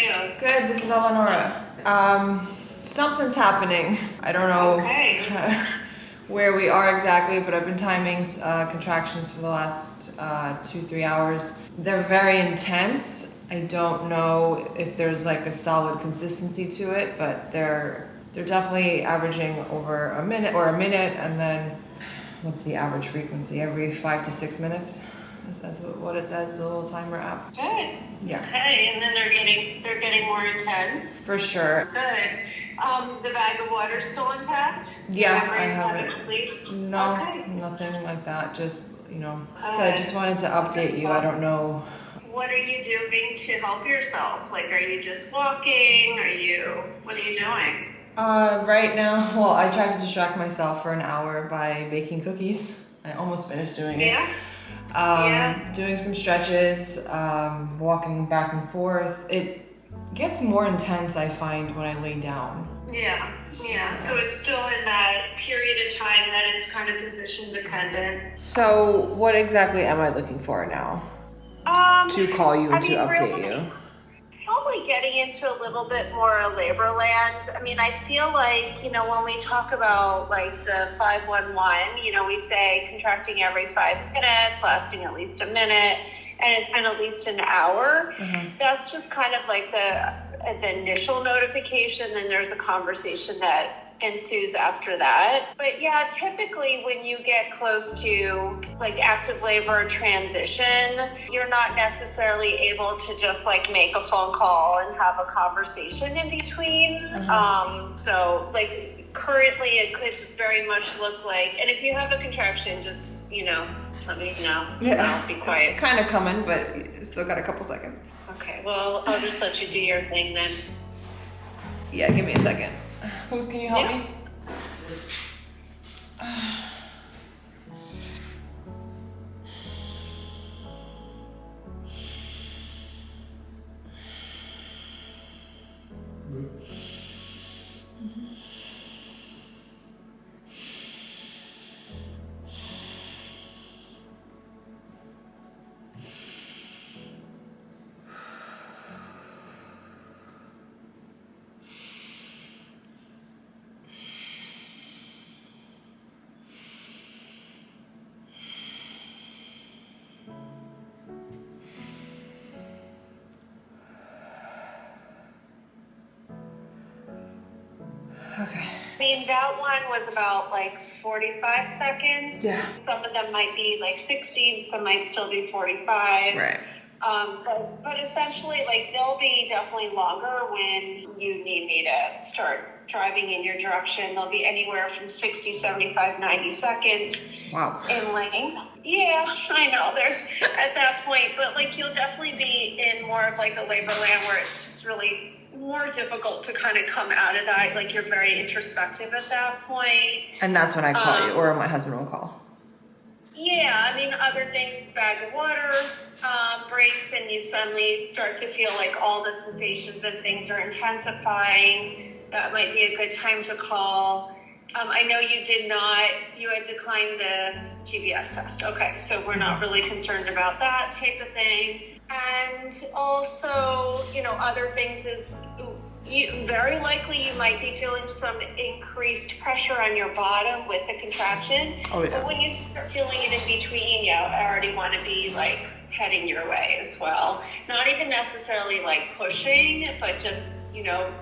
you? Good, this is Eleonora. Something's happening. I don't know where we are exactly, but I've been timing contractions for the last 2-3 hours. They're very intense. I don't know if there's like a solid consistency to it, but they're definitely averaging over a minute, and then what's the average frequency? Every 5 to 6 minutes? That's what it says, the little timer app. Good. Yeah. Okay, and then they're getting more intense. For sure. Good. The bag of water's still intact? Yeah, I have it. At least? No, okay. Nothing like that. Just, So I just wanted to update you. I don't know. What are you doing to help yourself? Like, are you just walking? What are you doing? Right now, well, I tried to distract myself for an hour by baking cookies. I almost finished doing it. Yeah. Doing some stretches, walking back and forth. It gets more intense, I find, when I lay down. Yeah. So it's still in that period of time that it's kind of position dependent. So what exactly am I looking for now? To call you and to update you. Probably getting into a little bit more labor land. I mean, I feel like, when we talk about like the 511, we say contracting every 5 minutes, lasting at least a minute, and it's been at least an hour. Mm-hmm. That's just kind of like the initial notification. Then there's a conversation that ensues after that. But yeah, typically when you get close to like active labor transition, you're not necessarily able to just like make a phone call and have a conversation in between. So like currently it could very much look like, and if you have a contraction, just, let me know. Yeah, I'll be quiet. It's kind of coming, but still got a couple seconds. Okay, well, I'll just let you do your thing then. Yeah, give me a second. Who's, can you help me? Okay. I mean, that one was about like 45 seconds. Yeah. Some of them might be like 60, some might still be 45. Right. But essentially, like, they'll be definitely longer when you need me to start driving in your direction. They'll be anywhere from 60, 75, 90 seconds. Wow. In length. Yeah, I know, they're at that point. But, like, you'll definitely be in more of like a labor land where it's just really more difficult to kind of come out of that. Like, you're very introspective at that point. And that's when I call you, or my husband will call. Yeah, I mean, other things, bag of water breaks, and you suddenly start to feel like all the sensations and things are intensifying. That might be a good time to call. I know you had declined the GBS test. Okay, so we're not really concerned about that type of thing. And also, other things is very likely you might be feeling some increased pressure on your bottom with the contraction. Oh, yeah. But when you start feeling it in between, I already want to be like heading your way as well. Not even necessarily like pushing, but just,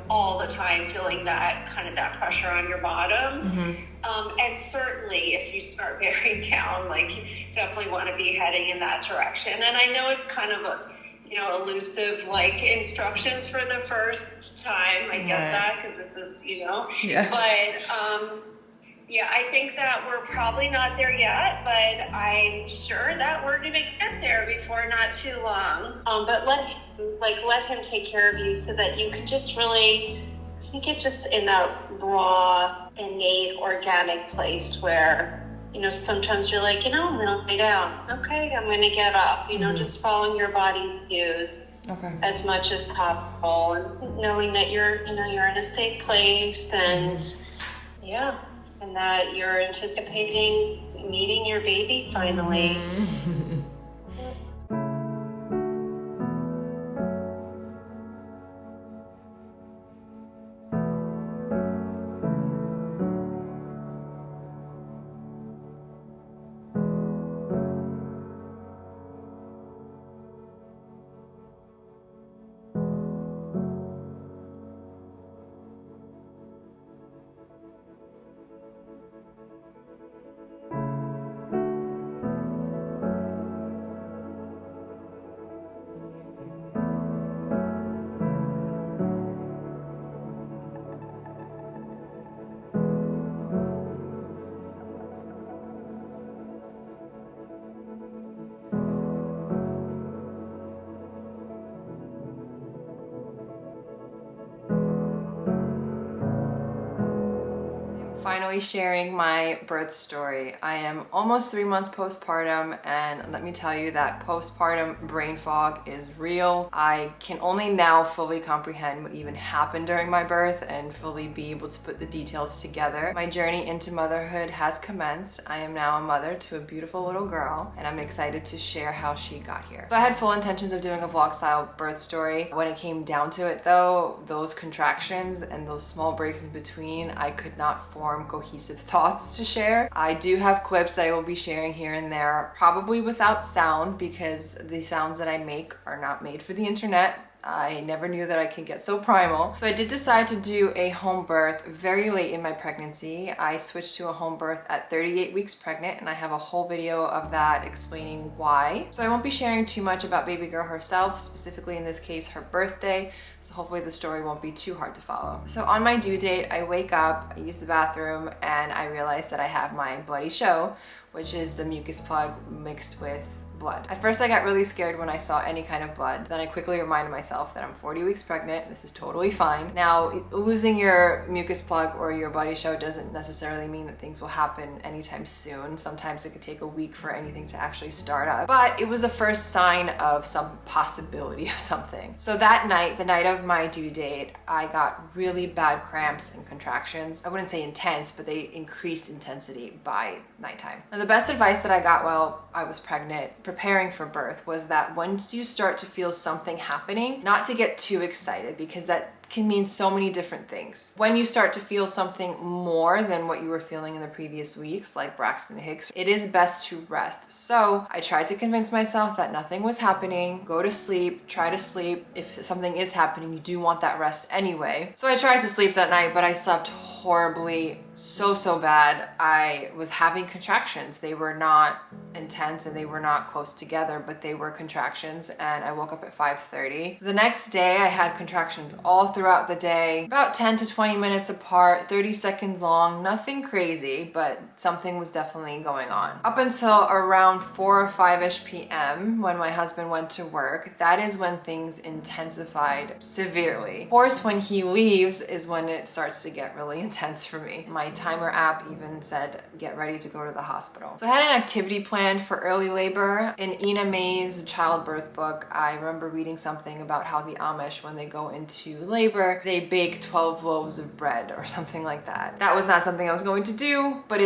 all the time feeling that kind of that pressure on your bottom. Mm-hmm. And certainly if you start bearing down, like, you definitely want to be heading in that direction. And I know it's kind of elusive, like, instructions for the first time. I get that, because this is, Yeah. But, I think that we're probably not there yet, but I'm sure that we're going to get there before not too long. But let him take care of you so that you can just really get just in that raw, innate, organic place where, sometimes you're like, I'm going to lay down. Okay, I'm going to get up. Just following your body cues as much as possible, and knowing that you're in a safe place, and and that you're anticipating meeting your baby finally. Mm-hmm. Finally sharing my birth story. I am almost 3 months postpartum, and let me tell you that postpartum brain fog is real. I can only now fully comprehend what even happened during my birth and fully be able to put the details together. My journey into motherhood has commenced. I am now a mother to a beautiful little girl, and I'm excited to share how she got here. So I had full intentions of doing a vlog style birth story. When it came down to it though, those contractions and those small breaks in between, I could not form cohesive thoughts to share. I do have clips that I will be sharing here and there, probably without sound because the sounds that I make are not made for the internet. I never knew that I could get so primal. So I did decide to do a home birth very late in my pregnancy. I switched to a home birth at 38 weeks pregnant, and I have a whole video of that explaining why. So I won't be sharing too much about baby girl herself, specifically in this case her birthday, so hopefully the story won't be too hard to follow. So on my due date, I wake up, I use the bathroom, and I realize that I have my bloody show, which is the mucus plug mixed with blood. At first I got really scared when I saw any kind of blood. Then I quickly reminded myself that I'm 40 weeks pregnant. This is totally fine. Now, losing your mucus plug or your bloody show doesn't necessarily mean that things will happen anytime soon. Sometimes it could take a week for anything to actually start up. But it was a first sign of some possibility of something. So that night, the night of my due date, I got really bad cramps and contractions. I wouldn't say intense, but they increased intensity by nighttime. Now, the best advice that I got while I was pregnant, preparing for birth, was that once you start to feel something happening, not to get too excited, because that can mean so many different things. When you start to feel something more than what you were feeling in the previous weeks, like Braxton Hicks, it is best to rest. So I tried to convince myself that nothing was happening, go to sleep, try to sleep. If something is happening, you do want that rest anyway. So I tried to sleep that night, but I slept horribly, so bad. I was having contractions. They were not intense and they were not close together, but they were contractions, and I woke up at 5:30. The next day I had contractions all throughout the day, about 10 to 20 minutes apart, 30 seconds long, nothing crazy, but something was definitely going on. Up until around 4 or 5-ish p.m. when my husband went to work, that is when things intensified severely. Of course, when he leaves is when it starts to get really intense for me. My timer app even said, get ready to go to the hospital. So I had an activity planned for early labor. In Ina May's childbirth book, I remember reading something about how the Amish, when they go into labor, they bake 12 loaves of bread or something like that. That was not something I was going to do, but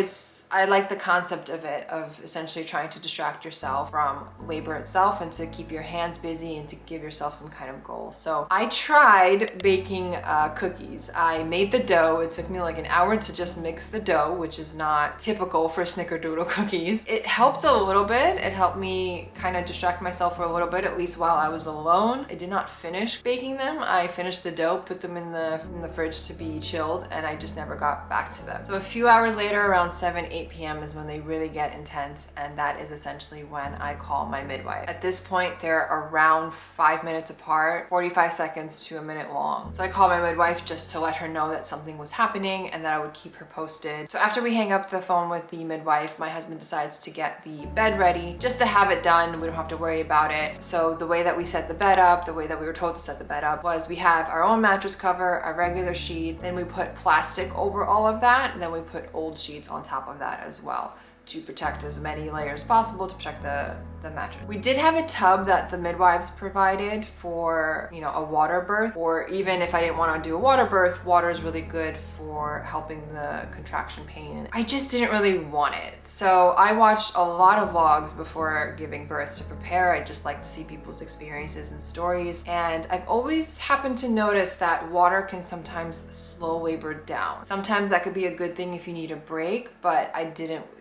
I like the concept of it, of essentially trying to distract yourself from labor itself and to keep your hands busy and to give yourself some kind of goal. So I tried baking cookies. I made the dough. It took me like an hour to just mix the dough, which is not typical for snickerdoodle cookies. It helped a little bit. It helped me kind of distract myself for a little bit, at least while I was alone. I did not finish baking them. I finished the dough, put them in the fridge to be chilled, and I just never got back to them. So a few hours later, around 7-8 p.m. is when they really get intense, and that is essentially when I call my midwife. At this point, they're around 5 minutes apart, 45 seconds to a minute long. So I called my midwife just to let her know that something was happening and that I would keep her posted. So after we hang up the phone with the midwife, my husband decides to get the bed ready just to have it done. We don't have to worry about it. So the way that we set the bed up, the way that we were told to set the bed up, was we have our own mattress cover, our regular sheets, and we put plastic over all of that, and then we put old sheets on top of that as well, to protect as many layers possible, to protect the mattress. We did have a tub that the midwives provided for, you know, a water birth, or even if I didn't want to do a water birth, water is really good for helping the contraction pain. I just didn't really want it. So I watched a lot of vlogs before giving birth to prepare. I just like to see people's experiences and stories. And I've always happened to notice that water can sometimes slow labor down. Sometimes that could be a good thing if you need a break, but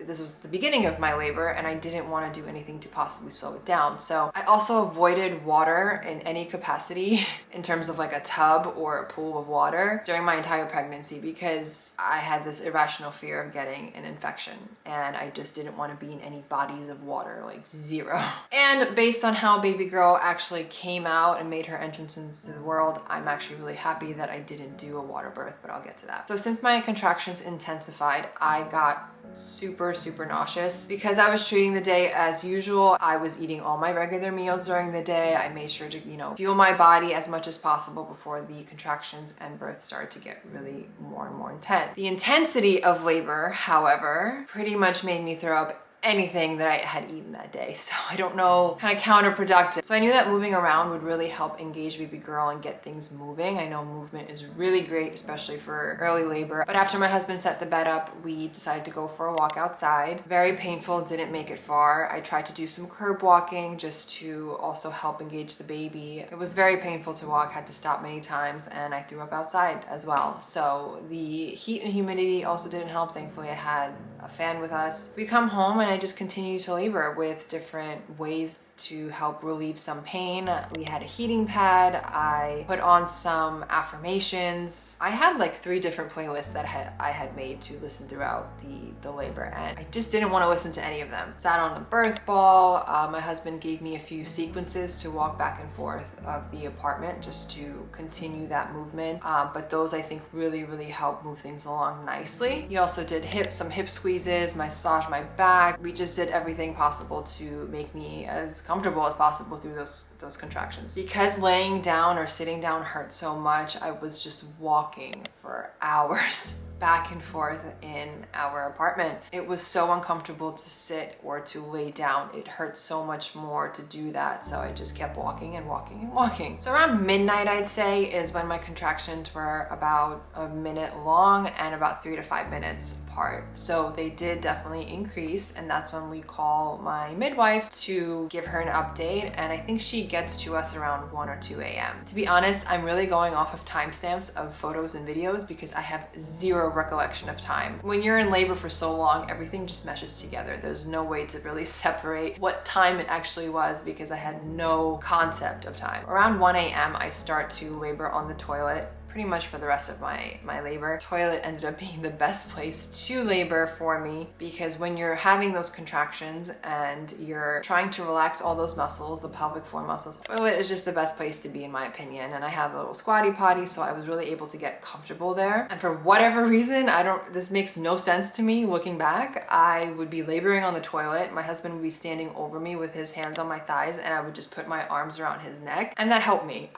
this was the beginning of my labor and I didn't want to do anything to possibly slow it down. So I also avoided water in any capacity in terms of like a tub or a pool of water during my entire pregnancy, because I had this irrational fear of getting an infection and I just didn't want to be in any bodies of water, like zero. And based on how baby girl actually came out and made her entrance into the world, I'm actually really happy that I didn't do a water birth, but I'll get to that. So since my contractions intensified, I got super nauseous. Because I was treating the day as usual, I was eating all my regular meals during the day. I made sure to, fuel my body as much as possible before the contractions and birth started to get really more and more intense. The intensity of labor, however, pretty much made me throw up anything that I had eaten that day. So I don't know, kind of counterproductive. So I knew that moving around would really help engage baby girl and get things moving. I know movement is really great, especially for early labor. But after my husband set the bed up, we decided to go for a walk outside. Very painful, didn't make it far. I tried to do some curb walking just to also help engage the baby. It was very painful to walk, had to stop many times, and I threw up outside as well. So the heat and humidity also didn't help. Thankfully, I had a fan with us. We come home and I just continued to labor with different ways to help relieve some pain. We had a heating pad. I put on some affirmations. I had like 3 different playlists that I had made to listen throughout the labor, and I just didn't want to listen to any of them. Sat on the birth ball. My husband gave me a few sequences to walk back and forth of the apartment just to continue that movement. But those I think really helped move things along nicely. He also did some hip squeezes, massage my back. We just did everything possible to make me as comfortable as possible through those contractions. Because laying down or sitting down hurt so much, I was just walking for hours back and forth in our apartment. It was so uncomfortable to sit or to lay down. It hurt so much more to do that. So I just kept walking and walking and walking. So around midnight, I'd say, is when my contractions were about a minute long and about 3 to 5 minutes apart. So they did definitely increase, and that's when we call my midwife to give her an update. And I think she gets to us around 1 or 2 a.m. To be honest, I'm really going off of timestamps of photos and videos because I have zero recollection of time. When you're in labor for so long, everything just meshes together. There's no way to really separate what time it actually was because I had no concept of time. Around 1 a.m. I start to labor on the toilet pretty much for the rest of my labor. Toilet ended up being the best place to labor for me because when you're having those contractions and you're trying to relax all those muscles, the pelvic floor muscles, toilet is just the best place to be in my opinion. And I have a little squatty potty, so I was really able to get comfortable there. And for whatever reason, this makes no sense to me looking back, I would be laboring on the toilet. My husband would be standing over me with his hands on my thighs, and I would just put my arms around his neck, and that helped me.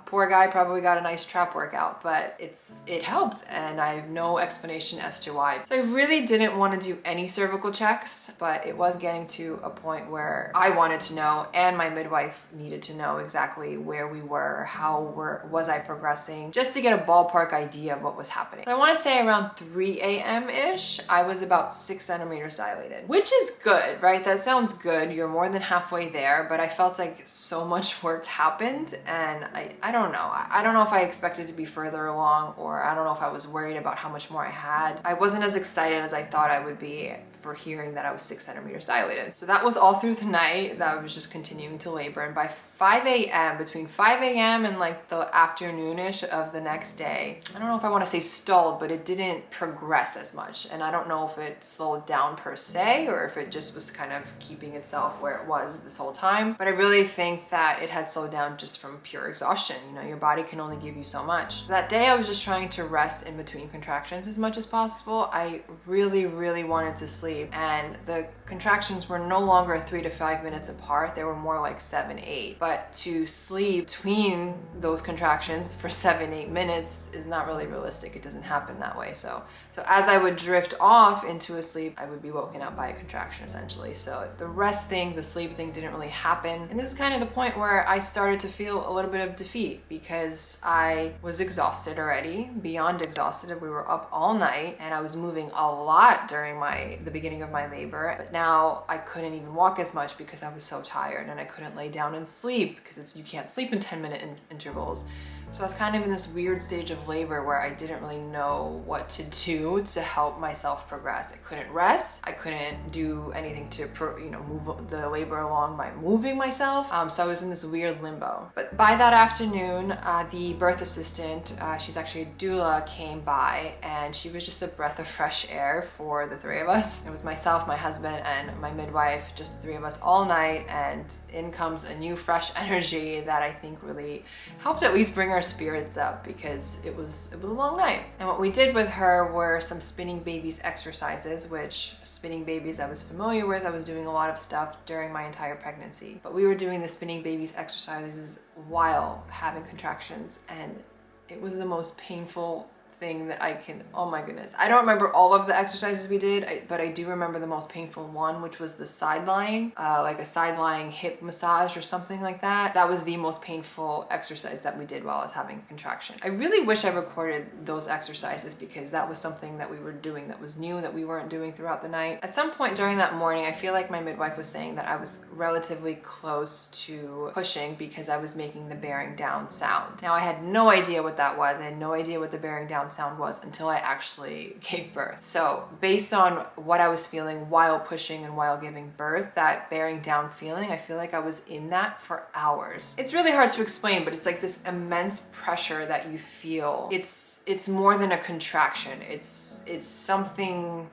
Poor guy probably got a nice trap workout, but it helped, and I have no explanation as to why. So I really didn't want to do any cervical checks, but it was getting to a point where I wanted to know, and my midwife needed to know exactly where we were, was I progressing, just to get a ballpark idea of what was happening. So I want to say around 3 a.m.-ish, I was about 6 centimeters dilated, which is good, right? That sounds good. You're more than halfway there, but I felt like so much work happened, and I don't know. I don't know if I expected to be further along, or I don't know if I was worried about how much more I had. I wasn't as excited as I thought I would be for hearing that I was 6 centimeters dilated. So that was all through the night that I was just continuing to labor. And by 5 a.m., between 5 a.m. and like the afternoonish of the next day, I don't know if I want to say stalled, but it didn't progress as much. And I don't know if it slowed down per se, or if it just was kind of keeping itself where it was this whole time. But I really think that it had slowed down just from pure exhaustion. You know, your body can only give you so much. That day I was just trying to rest in between contractions as much as possible. I really wanted to sleep, and the contractions were no longer 3 to 5 minutes apart. They were more like 7, 8. But to sleep between those contractions for 7, 8 minutes is not really realistic. It doesn't happen that way. So as I would drift off into a sleep, I would be woken up by a contraction essentially. So the rest thing, the sleep thing didn't really happen. And this is kind of the point where I started to feel a little bit of defeat because I was exhausted already, beyond exhausted. We were up all night and I was moving a lot during the beginning of my labor. But now I couldn't even walk as much because I was so tired, and I couldn't lay down and sleep because you can't sleep in 10-minute intervals. So I was kind of in this weird stage of labor where I didn't really know what to do to help myself progress. I couldn't rest. I couldn't do anything to move the labor along by moving myself. So I was in this weird limbo. But by that afternoon, the birth assistant, she's actually a doula, came by, and she was just a breath of fresh air for the 3 of us. It was myself, my husband, and my midwife, just the 3 of us all night, and in comes a new fresh energy that I think really helped at least bring our spirits up because it was a long night. And what we did with her were some spinning babies exercises, which spinning babies I was familiar with. I was doing a lot of stuff during my entire pregnancy, but we were doing the spinning babies exercises while having contractions, and it was the most painful thing that I can, oh my goodness. I don't remember all of the exercises we did, but I do remember the most painful one, which was the side lying, like a side lying hip massage or something like that. That was the most painful exercise that we did while I was having a contraction. I really wish I recorded those exercises because that was something that we were doing that was new, that we weren't doing throughout the night. At some point during that morning, I feel like my midwife was saying that I was relatively close to pushing because I was making the bearing down sound. Now I had no idea what that was. I had no idea what the bearing down sound was until I actually gave birth. So based on what I was feeling while pushing and while giving birth, that bearing down feeling, I feel like I was in that for hours. It's really hard to explain, but it's like this immense pressure that you feel. It's more than a contraction. It's something,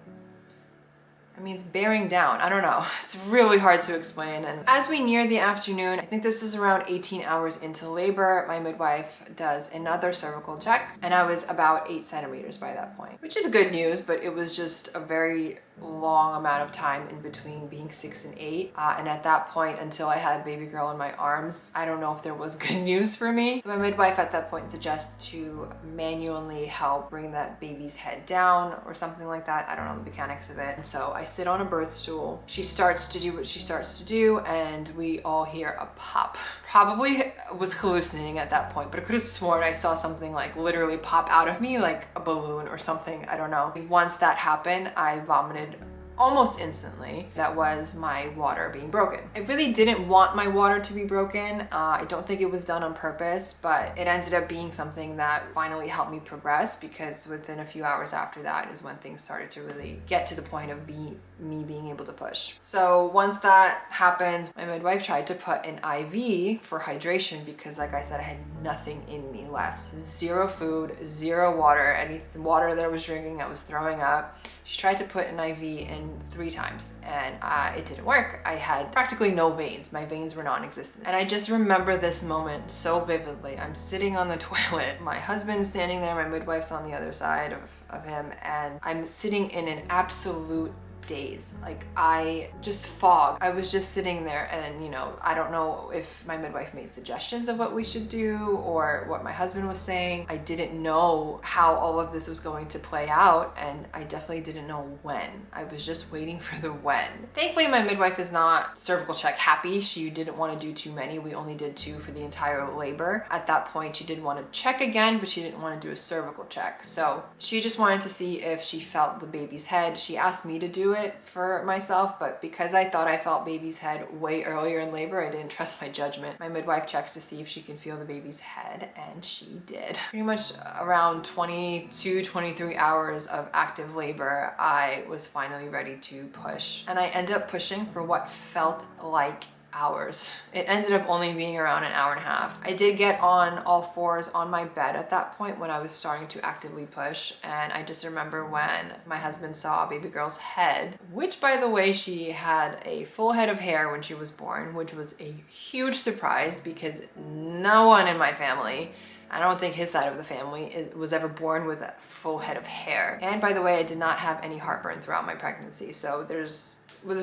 I mean, it's bearing down. I don't know. It's really hard to explain. And as we near the afternoon, I think this is around 18 hours into labor, my midwife does another cervical check, and I was about 8 centimeters by that point, which is good news, but it was just a very long amount of time in between being 6 and 8. And at that point, until I had baby girl in my arms, I don't know if there was good news for me. So my midwife at that point suggests to manually help bring that baby's head down or something like that. I don't know the mechanics of it. And so I sit on a birth stool. She starts to do what she starts to do, and we all hear a pop. Probably was hallucinating at that point, but I could have sworn I saw something like literally pop out of me, like a balloon or something. I don't know. Once that happened, I vomited almost instantly. That was my water being broken. I really didn't want my water to be broken. I don't think it was done on purpose, but it ended up being something that finally helped me progress, because within a few hours after that is when things started to really get to the point of me being able to push. So once that happened, my midwife tried to put an IV for hydration because, like I said, I had nothing in me left. Zero food, zero water. Any water that I was drinking, I was throwing up. She tried to put an IV in 3 times, and it didn't work. I had practically no veins. My veins were non-existent. And I just remember this moment so vividly. I'm sitting on the toilet. My husband's standing there. My midwife's on the other side of him. And I'm sitting in an absolute daze. Like, I just fog. I was just sitting there, and you know, I don't know if my midwife made suggestions of what we should do or what my husband was saying. I didn't know how all of this was going to play out, and I definitely didn't know when. I was just waiting for the when. Thankfully, my midwife is not cervical check happy. She didn't want to do too many. We only did 2 for the entire labor. At that point, she did want to check again, but she didn't want to do a cervical check. So she just wanted to see if she felt the baby's head. She asked me to do it for myself, but because I thought I felt baby's head way earlier in labor, I didn't trust my judgment. My midwife checks to see if she can feel the baby's head, and she did. Pretty much around 22, 23 hours of active labor, I was finally ready to push. And I ended up pushing for what felt like hours. It ended up only being around an hour and a half. I did get on all 4s on my bed at that point when I was starting to actively push, and I just remember when my husband saw baby girl's head, which, by the way, she had a full head of hair when she was born, which was a huge surprise because no one in my family, I don't think his side of the family, was ever born with a full head of hair. And by the way, I did not have any heartburn throughout my pregnancy, so there's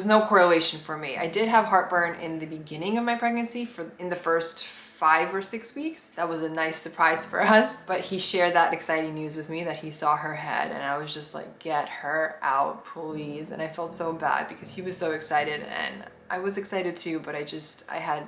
no correlation for me. I did have heartburn in the beginning of my pregnancy, in the first 5 or 6 weeks. That was a nice surprise for us. But he shared that exciting news with me that he saw her head, and I was just like, get her out, please. And I felt so bad because he was so excited, and I was excited too, but I had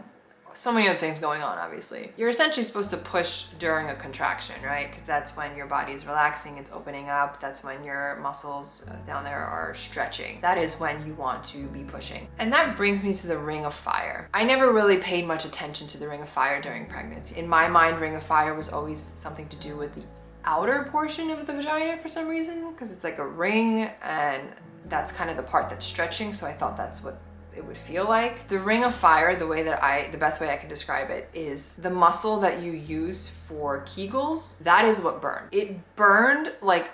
so many other things going on, obviously. You're essentially supposed to push during a contraction, right? Because that's when your body is relaxing, it's opening up. That's when your muscles down there are stretching. That is when you want to be pushing. And that brings me to the ring of fire. I never really paid much attention to the ring of fire during pregnancy. In my mind, ring of fire was always something to do with the outer portion of the vagina for some reason, because it's like a ring, and that's kind of the part that's stretching, so I thought that's what it would feel like. The ring of fire, the best way I can describe it is the muscle that you use for Kegels. That is what burned. It burned like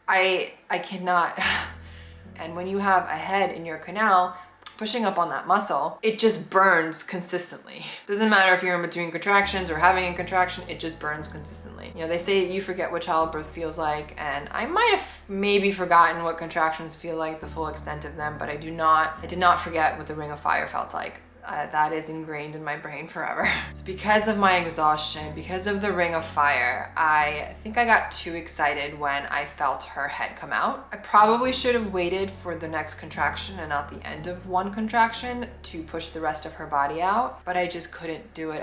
I cannot. And when you have a head in your canal, pushing up on that muscle, it just burns consistently. Doesn't matter if you're in between contractions or having a contraction, it just burns consistently. You know, they say you forget what childbirth feels like, and I might have maybe forgotten what contractions feel like, the full extent of them, but I did not forget what the ring of fire felt like. That is ingrained in my brain forever. So because of my exhaustion, because of the ring of fire, I think I got too excited when I felt her head come out. I probably should have waited for the next contraction and not the end of one contraction to push the rest of her body out, but I just couldn't do it.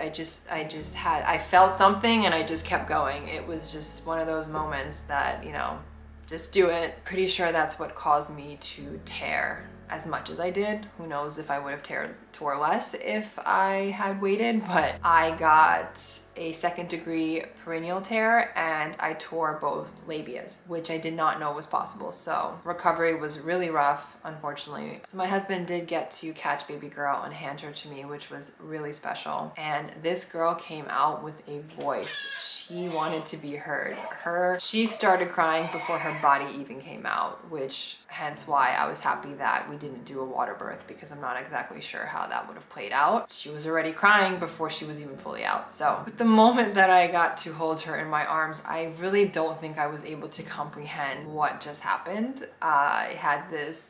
I felt something and I just kept going. It was just one of those moments that, you know, just do it. Pretty sure that's what caused me to tear as much as I did. Who knows if I would have tore less if I had waited, but I got a 2nd degree perineal tear and I tore both labias, which I did not know was possible. So recovery was really rough, unfortunately. So my husband did get to catch baby girl and hand her to me, which was really special. And this girl came out with a voice. She wanted to be heard. She started crying before her body even came out, which hence why I was happy that we didn't do a water birth, because I'm not exactly sure how that would have played out. She was already crying before she was even fully out. So with the moment that I got to hold her in my arms, I really don't think I was able to comprehend what just happened.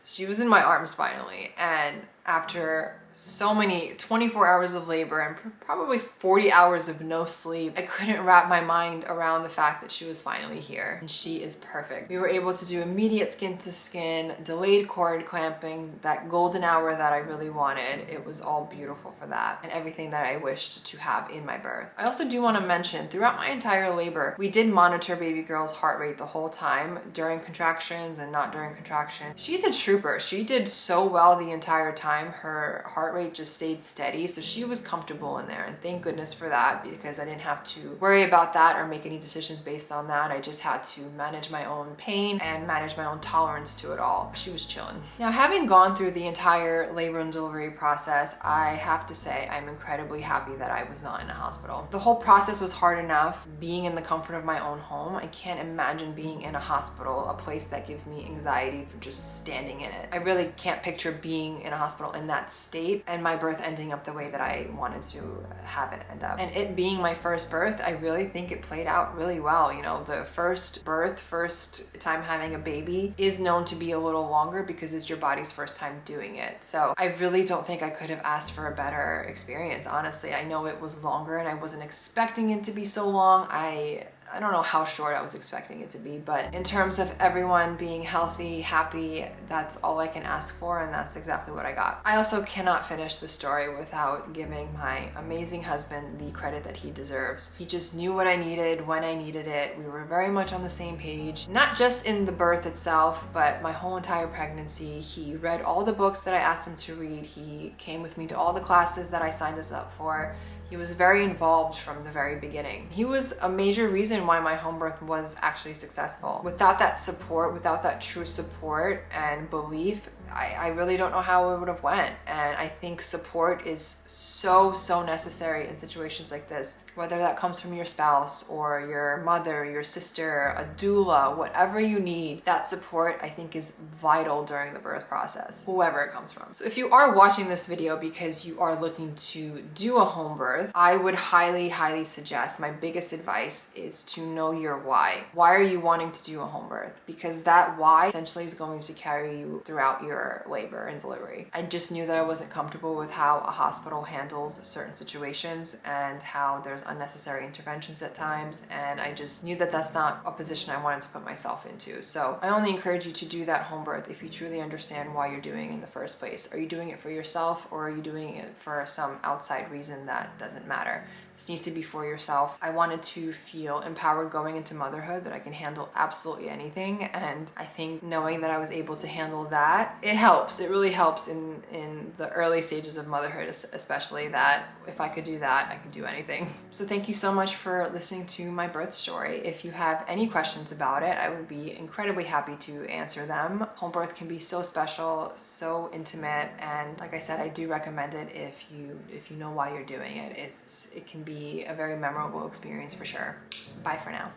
She was in my arms finally, and after so many 24 hours of labor and probably 40 hours of no sleep, I couldn't wrap my mind around the fact that she was finally here, and she is perfect. We were able to do immediate skin to skin, delayed cord clamping, that golden hour that I really wanted. It was all beautiful for that, and everything that I wished to have in my birth. I also do want to mention, throughout my entire labor, we did monitor baby girl's heart rate the whole time, during contractions and not during contractions. She's a trooper. She did so well the entire time. Her heart rate just stayed steady, so she was comfortable in there, and thank goodness for that, because I didn't have to worry about that or make any decisions based on that. I just had to manage my own pain and manage my own tolerance to it all. She was chilling. Now, having gone through the entire labor and delivery process, I have to say I'm incredibly happy that I was not in a hospital. The whole process was hard enough being in the comfort of my own home. I can't imagine being in a hospital, a place that gives me anxiety for just standing in it. I really can't picture being in a hospital in that state and my birth ending up the way that I wanted to have it end up. And it being my first birth, I really think it played out really well. You know, the first birth, first time having a baby is known to be a little longer because it's your body's first time doing it. So I really don't think I could have asked for a better experience, honestly. I know it was longer and I wasn't expecting it to be so long. I don't know how short I was expecting it to be, but in terms of everyone being healthy, happy, that's all I can ask for, and that's exactly what I got. I also cannot finish the story without giving my amazing husband the credit that he deserves. He just knew what I needed when I needed it. We were very much on the same page, not just in the birth itself, but my whole entire pregnancy. He read all the books that I asked him to read. He came with me to all the classes that I signed us up for. He was very involved from the very beginning. He was a major reason why my home birth was actually successful. Without that support, without that true support and belief, I really don't know how it would have went. And I think support is so necessary in situations like this, whether that comes from your spouse or your mother, your sister, a doula, whatever you need. That support, I think, is vital during the birth process, whoever it comes from. So if you are watching this video because you are looking to do a home birth, I would highly suggest, my biggest advice is to know your why. Why are you wanting to do a home birth? Because that why essentially is going to carry you throughout your labor and delivery. I just knew that I wasn't comfortable with how a hospital handles certain situations and how there's unnecessary interventions at times, and I just knew that that's not a position I wanted to put myself into. So I only encourage you to do that home birth if you truly understand why you're doing it in the first place. Are you doing it for yourself, or are you doing it for some outside reason that doesn't matter? This needs to be for yourself. I wanted to feel empowered going into motherhood, that I can handle absolutely anything. And I think knowing that I was able to handle that, it helps. It really helps in the early stages of motherhood, especially, that if I could do that, I could do anything. So thank you so much for listening to my birth story. If you have any questions about it, I would be incredibly happy to answer them. Home birth can be so special, so intimate, and like I said, I do recommend it if you know why you're doing it. It can be a very memorable experience for sure. Bye for now.